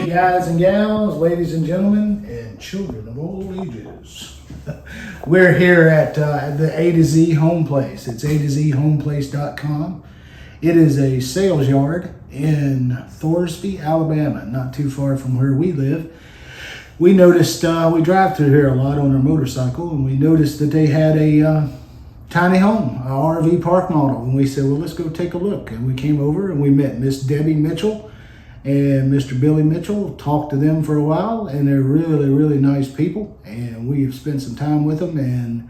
guys and gals, ladies and gentlemen, and children of all ages. We're here at the A to Z Home Place. It's A2ZHomeplace.com. It is a sales yard in Thorsby, Alabama, not too far from where we live. We noticed, we drive through here a lot on our motorcycle, and we noticed that they had a tiny home, a RV park model. And we said, well, let's go take a look. And we came over and we met Miss Debbie Mitchell and Mr. Billy Mitchell, talked to them for a while, and they're really, really nice people. And we have spent some time with them, and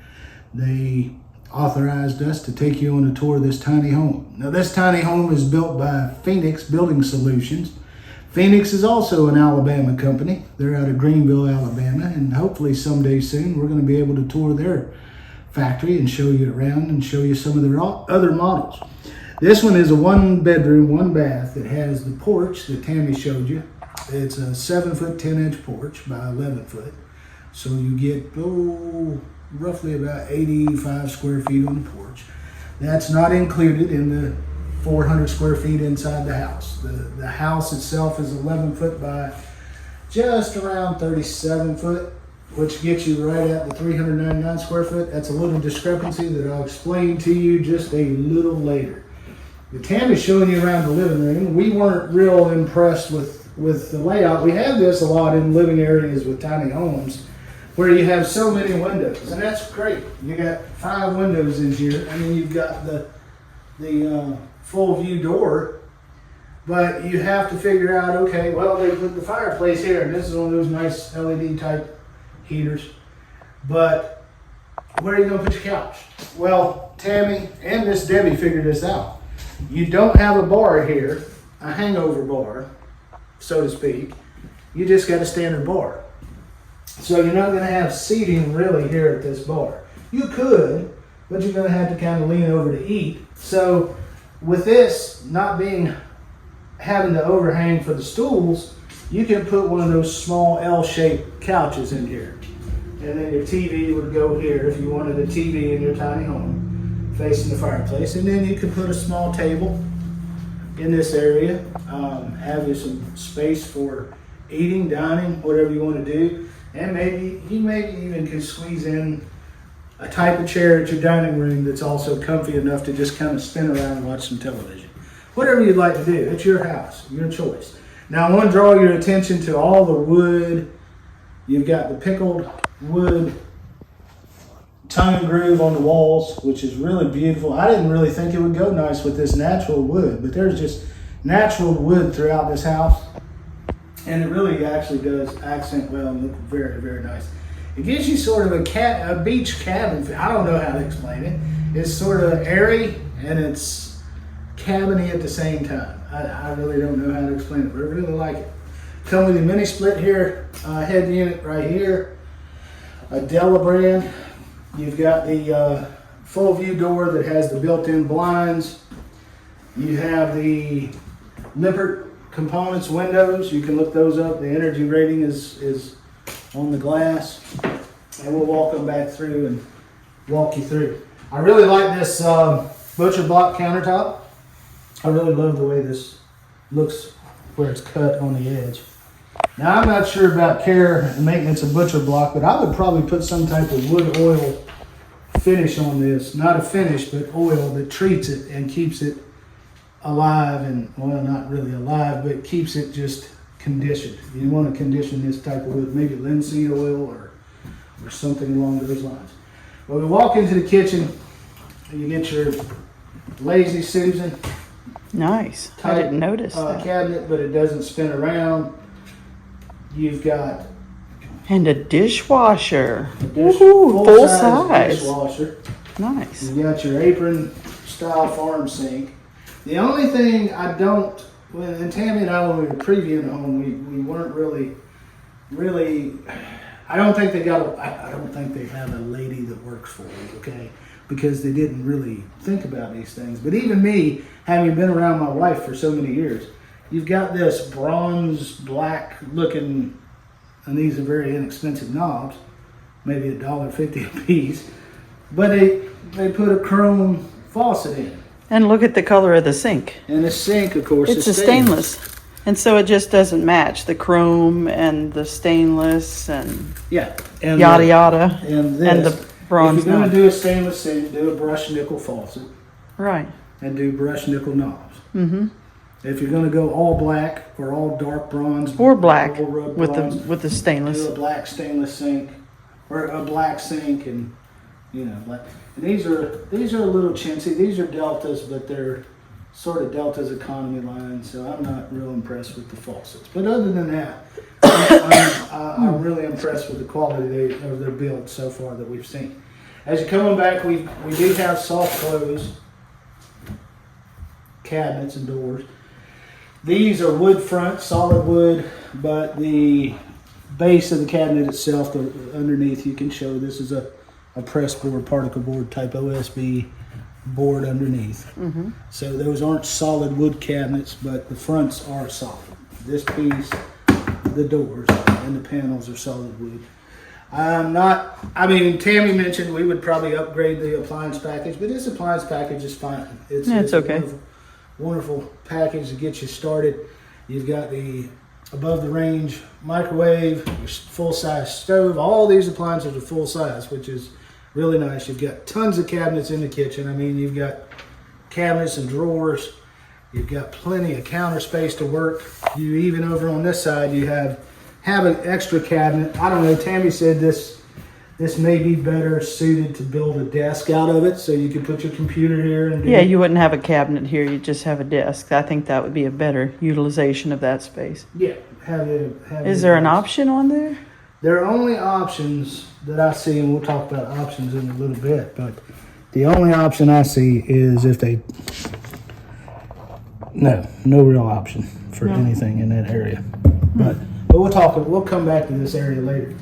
they authorized us to take you on a tour of this tiny home. Now, this tiny home is built by Phoenix Building Solutions. Phoenix is also an Alabama company. They're out of Greenville, Alabama, and hopefully someday soon we're going to be able to tour their factory and show you around and show you some of their other models. This one is a 1-bedroom, 1-bath. It has the porch that Tammy showed you. It's a 7-foot, 10-inch porch by 11 foot. So you get, roughly about 85 square feet on the porch. That's not included in the 400 square feet inside the house. The house itself is 11 foot by just around 37 foot, which gets you right at the 399 square foot. That's a little discrepancy that I'll explain to you just a little later. The Tammy's showing you around the living room. We weren't real impressed with the layout. We have this a lot in living areas with tiny homes where you have so many windows, and that's great. You got 5 windows in here. I mean, you've got the full view door, but you have to figure out, okay, well, they put the fireplace here, and this is one of those nice LED type heaters, but where are you going to put your couch? Well, Tammy and Miss Debbie figured this out. You don't have a bar here, a hangover bar, so to speak. You just got a standard bar. So you're not going to have seating really here at this bar. You could, but you're going to have to kind of lean over to eat. So with this not having the overhang for the stools, you can put one of those small L-shaped couches in here. And then your TV would go here if you wanted a TV in your tiny home facing the fireplace. And then you can put a small table in this area, have you some space for eating, dining, whatever you want to do. And maybe even can squeeze in a type of chair at your dining room that's also comfy enough to just kind of spin around and watch some television. Whatever you'd like to do, it's your house, your choice. Now I want to draw your attention to all the wood. You've got the pickled wood tongue and groove on the walls, which is really beautiful. I didn't really think it would go nice with this natural wood, but there's just natural wood throughout this house. And it really actually does accent well and look very, very nice. It gives you sort of a beach cabin. I don't know how to explain it. It's sort of airy and it's cabiny at the same time. I really don't know how to explain it, but I really like it. Come with a mini split here, head unit right here, a Della brand. You've got the full view door that has the built-in blinds. You have the Lippert components windows. You can look those up. The energy rating is on the glass, and we'll walk them back through and walk you through. I really like this butcher block countertop. I really love the way this looks where it's cut on the edge. Now I'm not sure about care and maintenance of butcher block, but I would probably put some type of wood oil finish on this. Not a finish, but oil that treats it and keeps it alive, and well, not really alive, but keeps it just conditioned. You want to condition this type of wood, maybe linseed oil or something along those lines. Well, we walk into the kitchen, you get your Lazy Susan. Nice. I didn't notice that. Cabinet, but it doesn't spin around. You've got and a dishwasher. Full size dishwasher. Nice. You got your apron style farm sink. The only thing I don't, and Tammy and I, when we were previewing the home, we weren't really, I don't think they have a lady that works for you, okay? Because they didn't really think about these things. But even me, having been around my wife for so many years, you've got this bronze black looking, and these are very inexpensive knobs, maybe $1.50 a piece, but they put a chrome faucet in. And look at the color of the sink. And the sink, of course, it's is stainless. And so it just doesn't match the chrome and the stainless and Yeah. And yada yada. And this. And the bronze If you're going knob. to do a stainless sink, do a brushed nickel faucet Right. and do brushed nickel knobs. If you're going to go all black or all dark bronze Or black or rub with bronze, the stainless. do a black stainless sink or a black sink, and black. And these are a little chintzy. These are Deltas, but they're sort of Delta's economy line, so I'm not real impressed with the faucets. But other than that, I'm really impressed with the quality of their build so far that we've seen. As you're coming back, we do have soft close cabinets and doors. These are wood front, solid wood, but the base of the cabinet itself, underneath, you can show this is a press board, particle board type OSB board underneath. So those aren't solid wood cabinets, but the fronts are solid. This piece, the doors, and the panels are solid wood. Tammy mentioned we would probably upgrade the appliance package, but this appliance package is fine. It's okay. Wonderful package to get you started. You've got the above the range microwave, your full size stove. All these appliances are full size, which is really nice. You've got tons of cabinets in the kitchen. I mean, you've got cabinets and drawers. You've got plenty of counter space to work. You even over on this side, you have an extra cabinet. I don't know, Tammy said this may be better suited to build a desk out of it, so you could put your computer here and do Yeah, you wouldn't have a cabinet here. You'd just have a desk. I think that would be a better utilization of that space. Yeah. Is there an option on there? There are only options that I see, and we'll talk about options in a little bit, but the only option I see is if they... No real option for anything in that area. But we'll come back to this area later.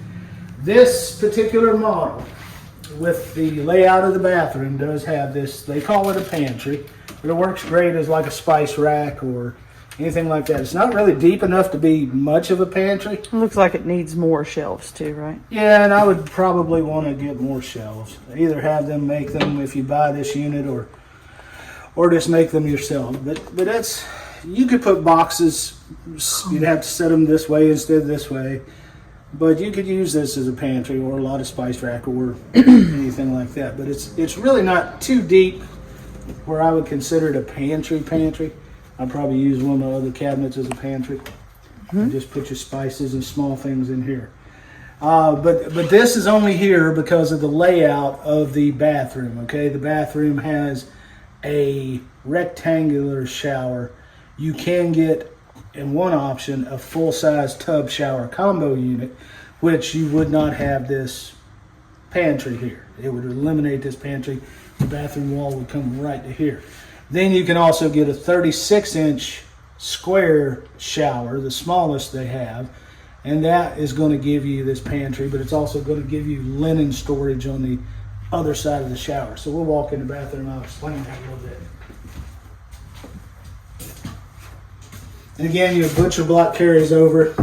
This particular model with the layout of the bathroom does have this, they call it a pantry, but it works great as like a spice rack or anything like that. It's not really deep enough to be much of a pantry. It looks like it needs more shelves too, right? Yeah, and I would probably want to get more shelves. Either have them make them if you buy this unit or just make them yourself. But that's, you could put boxes, you'd have to set them this way instead of this way. But you could use this as a pantry or a lot of spice rack or anything like that. But it's really not too deep where I would consider it a pantry. I'd probably use one of the other cabinets as a pantry. And just put your spices and small things in here. But this is only here because of the layout of the bathroom, okay? The bathroom has a rectangular shower. You can get, in one option, a full-size tub shower combo unit, which you would not have this pantry here. It would eliminate this pantry. The bathroom wall would come right to here. Then you can also get a 36-inch square shower, the smallest they have, and that is going to give you this pantry, but it's also going to give you linen storage on the other side of the shower. So we'll walk in the bathroom. I'll explain that a little bit. And again, your butcher block carries over,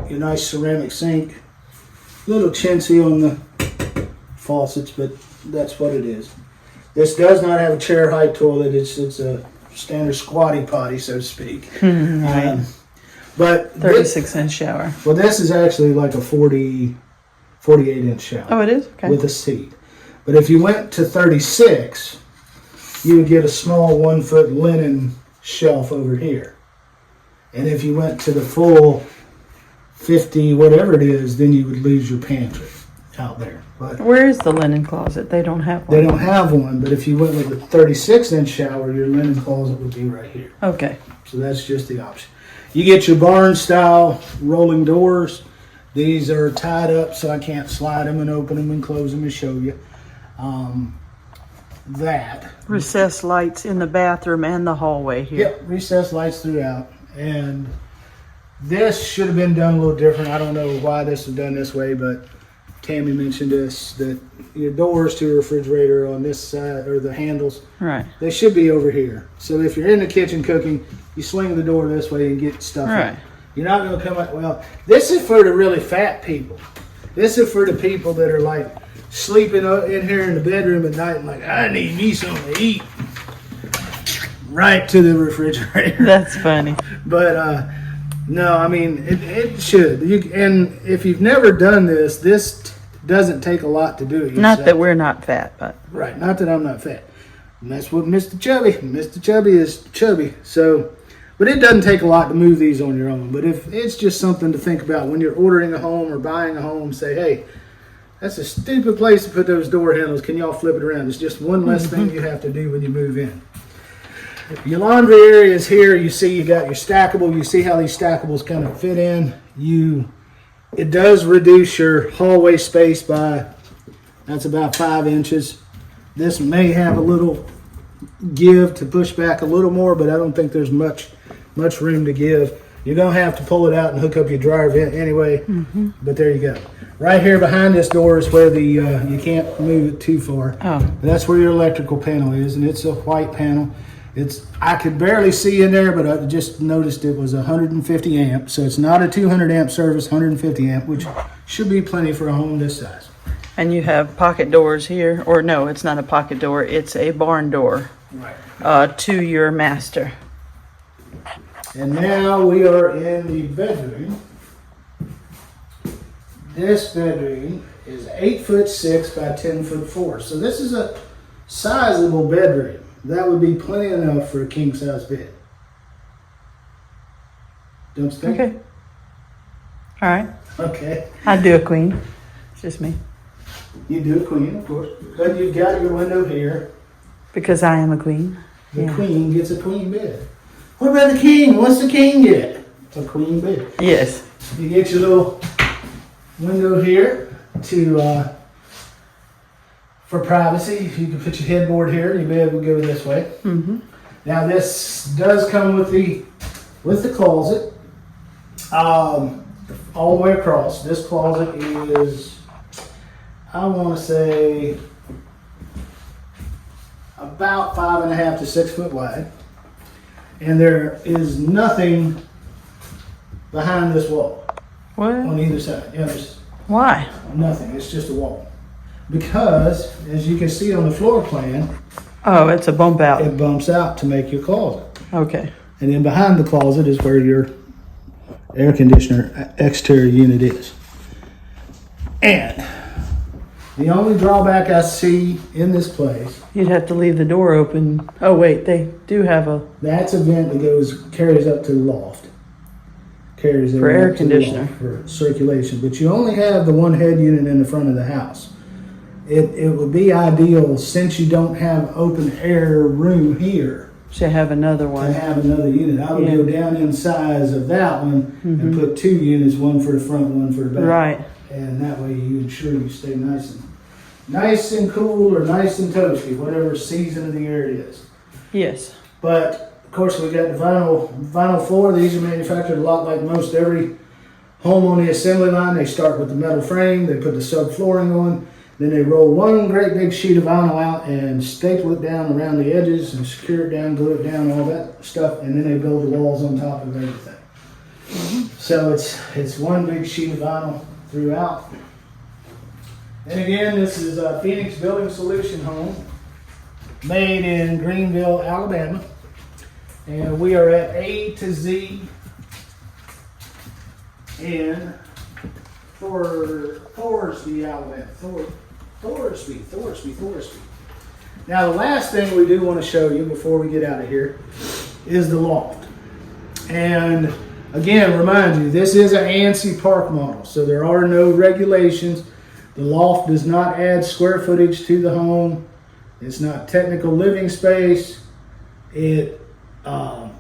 your nice ceramic sink. A little chintzy on the faucets, but that's what it is. This does not have a chair height toilet. It's a standard squatty potty, so to speak. Right. But 36-inch shower. Well, this is actually like a 48-inch shower. Oh, it is? Okay. With a seat. But if you went to 36, you would get a small 1-foot linen shelf over here. And if you went to the full 50, whatever it is, then you would lose your pantry out there. But where is the linen closet? They don't have one. they don't have one, but if you went with a 36-inch shower, your linen closet would be right here. Okay. So that's just the option. You get your barn-style rolling doors. These are tied up, so I can't slide them and open them and close them and show you. Recessed lights in the bathroom and the hallway here. Yep, recessed lights throughout. And this should have been done a little different. I don't know why this was done this way, but Tammy mentioned this, that your doors to your refrigerator on this side, or the handles, Right. they should be over here. So if you're in the kitchen cooking, you swing the door this way and get stuff Right. out. You're not going to come out, well, this is for the really fat people. This is for the people that are like sleeping in here in the bedroom at night and like, I need me something to eat. Right to the refrigerator. That's funny. But No, I mean, it should. And if you've never done this, doesn't take a lot to do it yourself. Not that we're not fat, but. Right, not that I'm not fat. And that's what Mr. Chubby. Mr. Chubby is chubby. So, but it doesn't take a lot to move these on your own. But if it's just something to think about when you're ordering a home or buying a home, say, hey, that's a stupid place to put those door handles. Can y'all flip it around? It's just one less thing you have to do when you move in. Your laundry area is here. You see you got your stackable. You see how these stackables kind of fit in. It does reduce your hallway space by, that's about 5 inches. This may have a little give to push back a little more, but I don't think there's much room to give. You're going to have to pull it out and hook up your dryer vent anyway, but there you go. Right here behind this door is where the you can't move it too far. Oh. That's where your electrical panel is, and it's a white panel. I could barely see in there, but I just noticed it was 150 amp, so it's not a 200 amp service, 150 amp, which should be plenty for a home this size. And you have pocket doors here, or no, it's not a pocket door, it's a barn door. Right. To your master. And now we are in the bedroom. This bedroom is 8'6" by 10'4", so this is a sizable bedroom. That would be plenty enough for a king size bed. Don't you think? Okay. All right. Okay. I do a queen. It's just me. You do a queen, of course. But you've got your window here. Because I am a queen. The queen gets a queen bed. What about the king? What's the king get? It's a queen bed. Yes. You get your little window here to for privacy. You can put your headboard here. Your bed will go this way. Mm-hmm. Now this does come with the closet, all the way across. This closet is, I want to say, about 5.5 to 6 foot wide, and there is nothing behind this wall What? on either side. Yeah, there's Why? nothing. It's just a wall. Because, as you can see on the floor plan, Oh, it's a bump out. it bumps out to make your closet. Okay. And then behind the closet is where your air conditioner exterior unit is. And the only drawback I see in this place, You'd have to leave the door open. Oh, wait, they do have a. that's a vent that carries up to the loft. Carries For everything air up to the conditioner. loft for circulation. But you only have the one head unit in the front of the house. It would be ideal, since you don't have open air room here, Should have another to one. have another unit. I would go down in size of that one and put 2 units, one for the front, one for the back. Right. And that way you ensure you stay nice and cool, or nice and toasty, whatever season of the year it is. Yes. But of course we got the vinyl floor. These are manufactured a lot like most every home on the assembly line. They start with the metal frame, they put the subflooring on, then they roll one great big sheet of vinyl out and staple it down around the edges and secure it down, glue it down, all that stuff, and then they build the walls on top of everything. So it's one big sheet of vinyl throughout. And again, this is a Phoenix Building Solution home, made in Greenville, Alabama. And we are at A to Z in Thorsby, Alabama. Thorsby. Now the last thing we do want to show you before we get out of here is the loft. And again, remind you, this is an ANSI Park model, so there are no regulations. The loft does not add square footage to the home. It's not technical living space. There are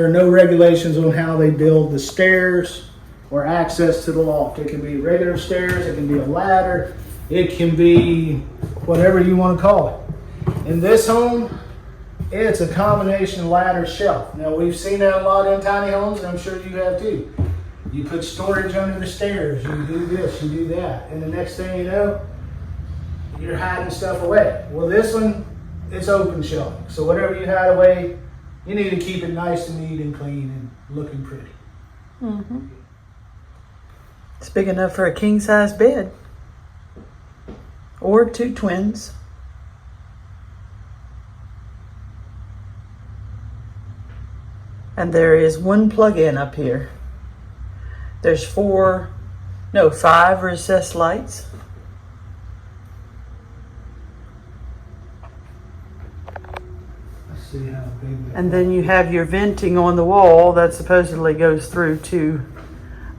no regulations on how they build the stairs or access to the loft. It can be regular stairs, it can be a ladder, it can be whatever you want to call it. In this home, it's a combination ladder shelf. Now we've seen that a lot in tiny homes, and I'm sure you have too. You put storage under the stairs, you do this, you do that, and the next thing you know, you're hiding stuff away. Well, this one, it's open shelving. So whatever you hide away, you need to keep it nice and neat and clean and looking pretty. Mm-hmm. It's big enough for a king size bed. Or 2 twins. And there is one plug-in up here. There's 5 recessed lights. Let's see how big that. And then you have your venting on the wall that supposedly goes through to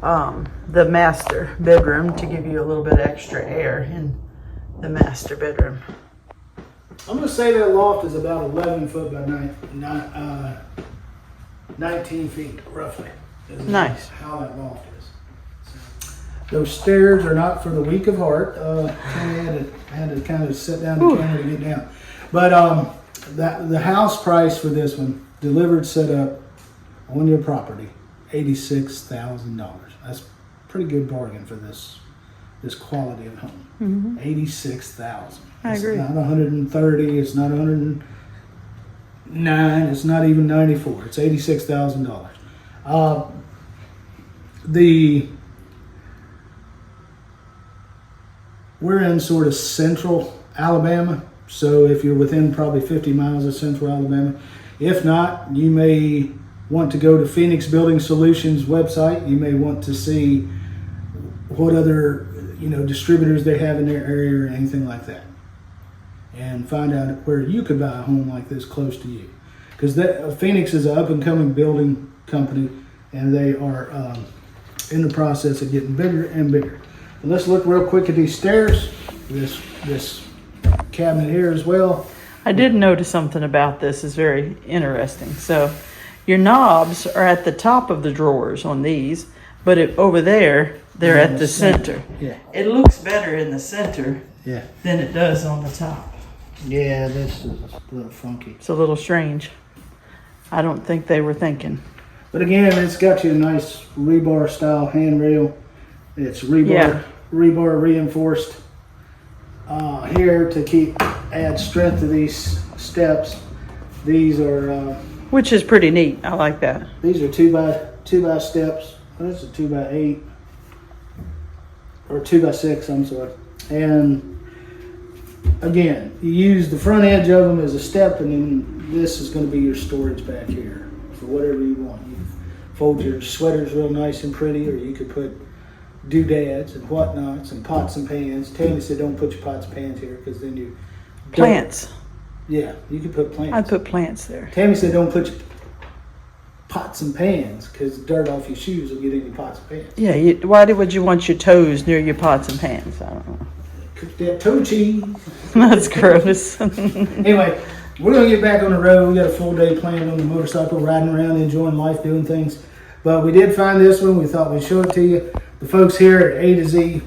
the master bedroom to give you a little bit extra air in the master bedroom. I'm going to say that loft is about 11 foot by 19 feet, roughly. Nice. How that loft is. Those stairs are not for the weak of heart. Tammy had to kind of sit down the camera to get down. But the house price for this one, delivered, set up on your property, $86,000. That's a pretty good bargain for this quality of home. Mm-hmm. $86,000. I agree. It's not 130. It's not 109. It's not even 94. It's $86,000. We're in sort of central Alabama, so if you're within probably 50 miles of central Alabama, if not, you may want to go to Phoenix Building Solutions website. You may want to see what other distributors they have in their area or anything like that, and find out where you could buy a home like this close to you. Because Phoenix is an up-and-coming building company, and they are in the process of getting bigger and bigger. And let's look real quick at these stairs. This cabinet here as well. I did notice something about this is very interesting. So your knobs are at the top of the drawers on these, but over there, they're at the center. Yeah. It looks better in the center Yeah. than it does on the top. Yeah, this is a little funky. It's a little strange. I don't think they were thinking. But again, it's got you a nice rebar style handrail. It's rebar reinforced here to add strength to these steps. These are Which is pretty neat. I like that. these are two by steps. This is a 2x8 or 2x6. I'm sorry. And again, you use the front edge of them as a step, and then this is going to be your storage back here for whatever you want. You fold your sweaters real nice and pretty, or you could put doodads and whatnots and pots and pans. Tammy said don't put your pots and pans here because then you Plants. Yeah, you could put plants. I'd put plants there. Tammy said don't put your pots and pans because dirt off your shoes will get in your pots and pans. Yeah, why would you want your toes near your pots and pans? I don't know. Cook that toe cheese. That's gross. Anyway, we're going to get back on the road. We got a full day planned on the motorcycle, riding around, enjoying life, doing things. But we did find this one. We thought we'd show it to you. The folks here at A to Z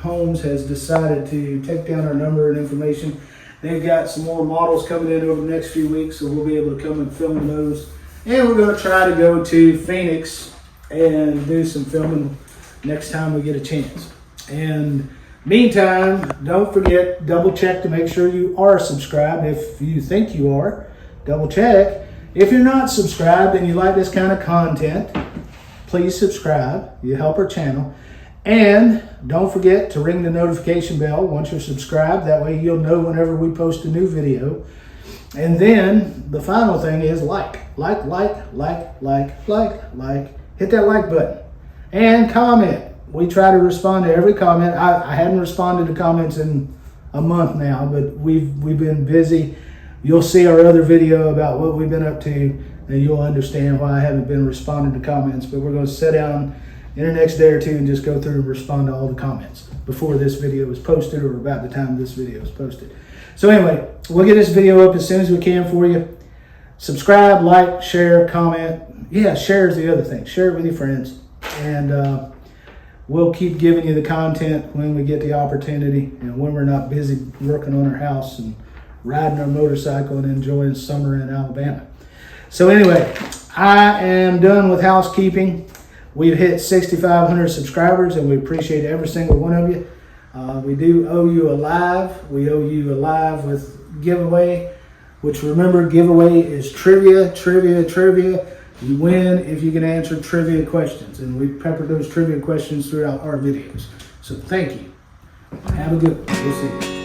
Homes has decided to take down our number and information. They've got some more models coming in over the next few weeks, so we'll be able to come and film those. And we're going to try to go to Phoenix and do some filming next time we get a chance. And meantime, don't forget, double check to make sure you are subscribed. If you think you are, double check. If you're not subscribed and you like this kind of content, please subscribe. You help our channel. And don't forget to ring the notification bell once you're subscribed. That way you'll know whenever we post a new video. And then the final thing is like. Hit that like button. And comment. We try to respond to every comment. I hadn't responded to comments in a month now, but we've been busy. You'll see our other video about what we've been up to, and you'll understand why I haven't been responding to comments. But we're going to sit down in the next day or two and just go through and respond to all the comments before this video is posted or about the time this video is posted. So anyway, we'll get this video up as soon as we can for you. Subscribe, like, share, comment. Yeah, share is the other thing. Share it with your friends. And we'll keep giving you the content when we get the opportunity and when we're not busy working on our house and riding our motorcycle and enjoying summer in Alabama. So anyway, I am done with housekeeping. We've hit 6,500 subscribers, and we appreciate every single one of you. We do owe you a live. We owe you a live with giveaway, which remember, giveaway is trivia. You win if you can answer trivia questions, and we peppered those trivia questions throughout our videos. So thank you. Have a good one. We'll see you.